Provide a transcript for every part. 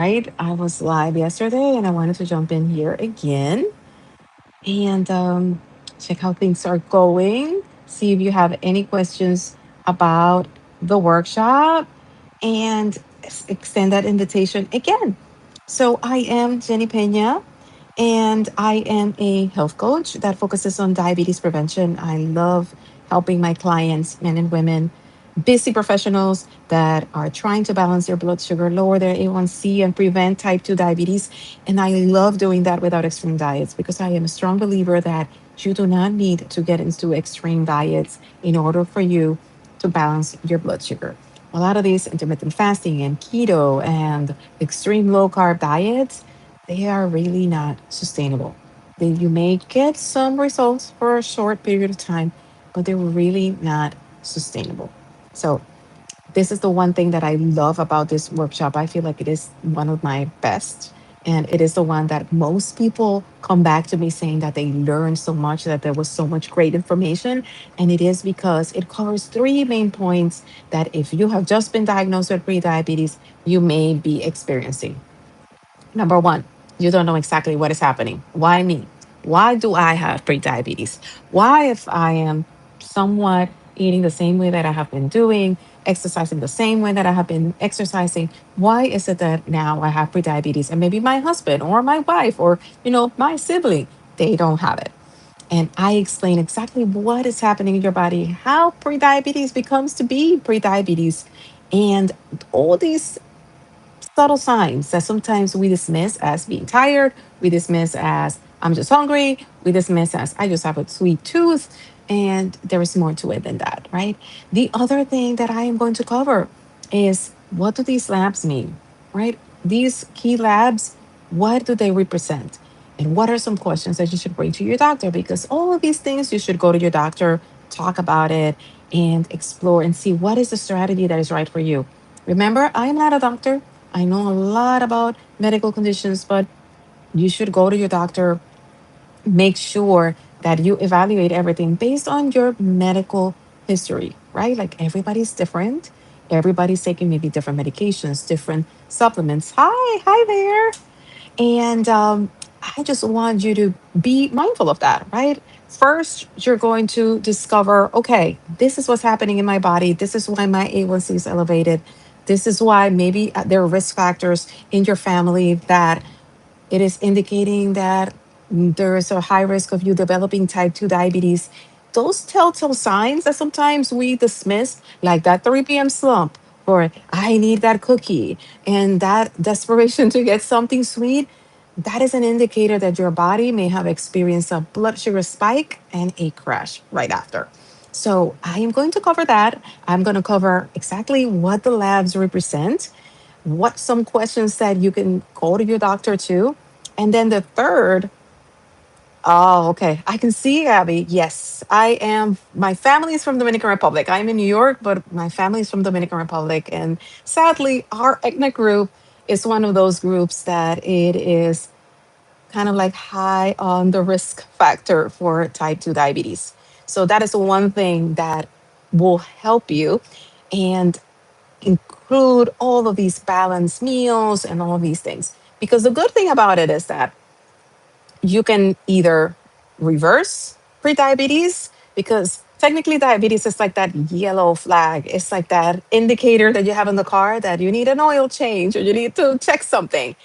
right? I was live yesterday and I wanted to jump in here again and check how things are going. See if you have any questions about the workshop and extend that invitation again. So, I am Jenny Pena and I am a health coach that focuses on diabetes prevention. I love helping my clients, men and women, busy professionals that are trying to balance their blood sugar, lower their A1C, and prevent type 2 diabetes. And I love doing that without extreme diets because I am a strong believer that you do not need to get into extreme diets in order for you to balance your blood sugar. A lot of these intermittent fasting and keto and extreme low carb diets, they are really not sustainable. You may get some results for a short period of time, but they're really not sustainable. So, this is the one thing that I love about this workshop. I feel like it is one of my best. And it is the one that most people come back to me saying that they learned so much, that there was so much great information. And it is because it covers three main points that if you have just been diagnosed with prediabetes, you may be experiencing. Number one, you don't know exactly what is happening. Why me? Why do I have prediabetes? Why, if I am somewhat eating the same way that I have been doing, exercising the same way that I have been exercising, why is it that now I have prediabetes and maybe my husband or my wife or, my sibling, they don't have it? And I explain exactly what is happening in your body, how prediabetes becomes to be prediabetes, and all these subtle signs that sometimes we dismiss as being tired, we dismiss as I'm just hungry, we dismiss as I just have a sweet tooth, and there is more to it than that, right? The other thing that I am going to cover is what do these labs mean, right? These key labs, what do they represent? And what are some questions that you should bring to your doctor? Because all of these things, you should go to your doctor, talk about it, and explore and see what is the strategy that is right for you. Remember, I am not a doctor. I know a lot about medical conditions, but you should go to your doctor, make sure that you evaluate everything based on your medical history, right? Like everybody's different. Everybody's taking maybe different medications, different supplements. Hi there. And I just want you to be mindful of that, right? First, you're going to discover, okay, this is what's happening in my body. This is why my A1C is elevated. This is why maybe there are risk factors in your family that it is indicating that there is a high risk of you developing type 2 diabetes. Those telltale signs that sometimes we dismiss, like that 3 p.m. slump, or I need that cookie, and that desperation to get something sweet, that is an indicator that your body may have experienced a blood sugar spike and a crash right after. So, I am going to cover that. I'm going to cover exactly what the labs represent, what some questions that you can go to your doctor to. And then the third, oh, okay. I can see, Abby. Yes, I am. My family is from Dominican Republic. I'm in New York, but my family is from Dominican Republic. And sadly, our ethnic group is one of those groups that it is kind of like high on the risk factor for type 2 diabetes. So that is one thing that will help you. And include all of these balanced meals and all of these things. Because the good thing about it is that you can either reverse prediabetes, because technically diabetes is like that yellow flag. It's like that indicator that you have in the car that you need an oil change or you need to check something.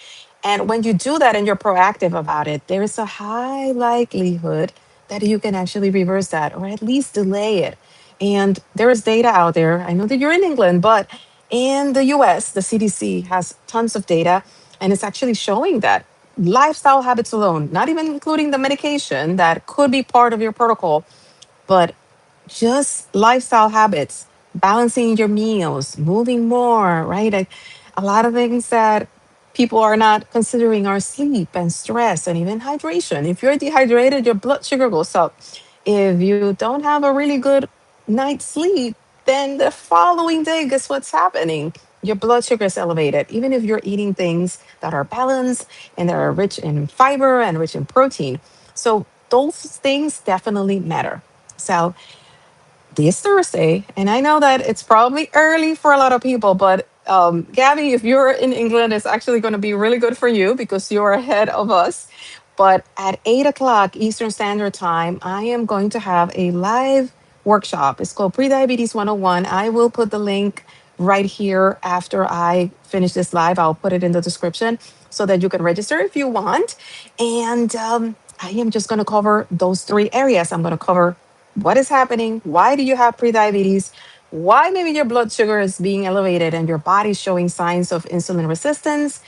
And when you do that and you're proactive about it, there is a high likelihood that you can actually reverse that or at least delay it. And there is data out there. I know that you're in England, but in the US, the CDC has tons of data, and it's actually showing that lifestyle habits alone, not even including the medication that could be part of your protocol, but just lifestyle habits, balancing your meals, moving more, right? Like a lot of things that people are not considering are sleep and stress and even hydration. If you're dehydrated, your blood sugar goes up. If you don't have a really good night's sleep, then the following day, guess what's happening? Your blood sugar is elevated, even if you're eating things that are balanced and that are rich in fiber and rich in protein. So, those things definitely matter. So, this Thursday, and I know that it's probably early for a lot of people, but Gabby, if you're in England, it's actually going to be really good for you because you're ahead of us. But at 8 o'clock Eastern Standard Time, I am going to have a live workshop. It's called Prediabetes 101. I will put the link right here after I finish this live. I'll put it in the description so that you can register if you want. And I am just going to cover those three areas. I'm going to cover what is happening, why do you have prediabetes, why maybe your blood sugar is being elevated and your body's showing signs of insulin resistance.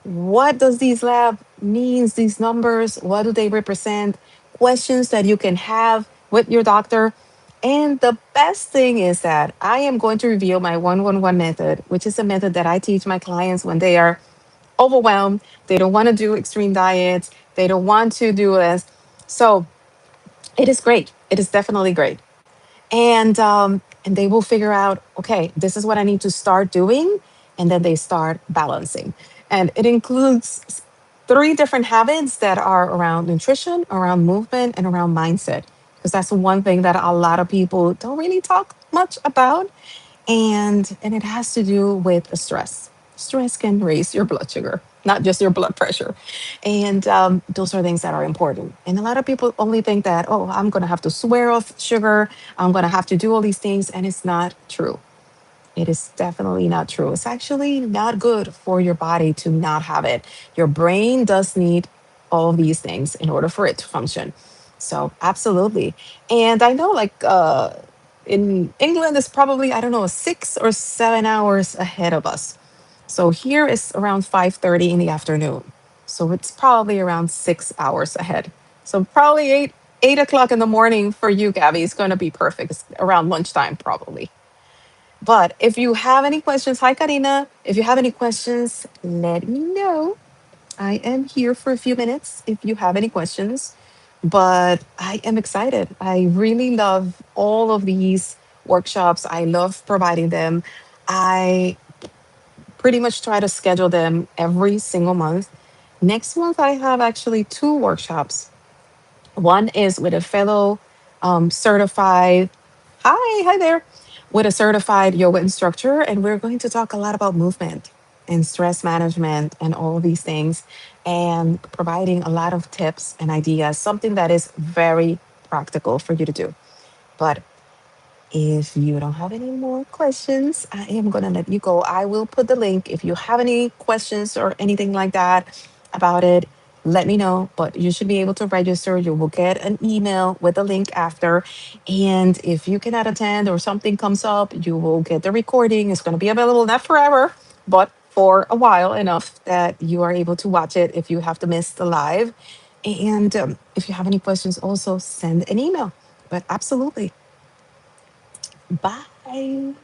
What does these lab means, these numbers, what do they represent? Questions that you can have with your doctor. And the best thing is that I am going to reveal my 111 method, which is a method that I teach my clients when they are overwhelmed, they don't want to do extreme diets, they don't want to do this. So it is great. It is definitely great. And they will figure out, okay, this is what I need to start doing, and then they start balancing. And it includes three different habits that are around nutrition, around movement, and around mindset, because that's one thing that a lot of people don't really talk much about. And it has to do with the stress. Stress can raise your blood sugar, not just your blood pressure. And those are things that are important. And a lot of people only think that, oh, I'm going to have to swear off sugar, I'm going to have to do all these things, and it's not true. It is definitely not true. It's actually not good for your body to not have it. Your brain does need all of these things in order for it to function. So, absolutely. And I know, like, in England, it's probably, I don't know, 6 or 7 hours ahead of us. So here it's around 5:30 in the afternoon. So it's probably around 6 hours ahead. So probably 8 o'clock in the morning for you, Gabby, is going to be perfect. It's around lunchtime, probably. But if you have any questions, hi Karina. If you have any questions, let me know. I am here for a few minutes if you have any questions. But I am excited. I really love all of these workshops. I love providing them. I pretty much try to schedule them every single month. Next month, I have actually two workshops. One is with a fellow certified, hi there, with a certified yoga instructor. And we're going to talk a lot about movement and stress management and all these things and providing a lot of tips and ideas, something that is very practical for you to do. But if you don't have any more questions, I am going to let you go. I will put the link. If you have any questions or anything like that about it, let me know. But you should be able to register. You will get an email with the link after. And if you cannot attend or something comes up, you will get the recording. It's going to be available not forever, but for a while enough that you are able to watch it if you have to miss the live. And if you have any questions, also send an email. But absolutely. Bye.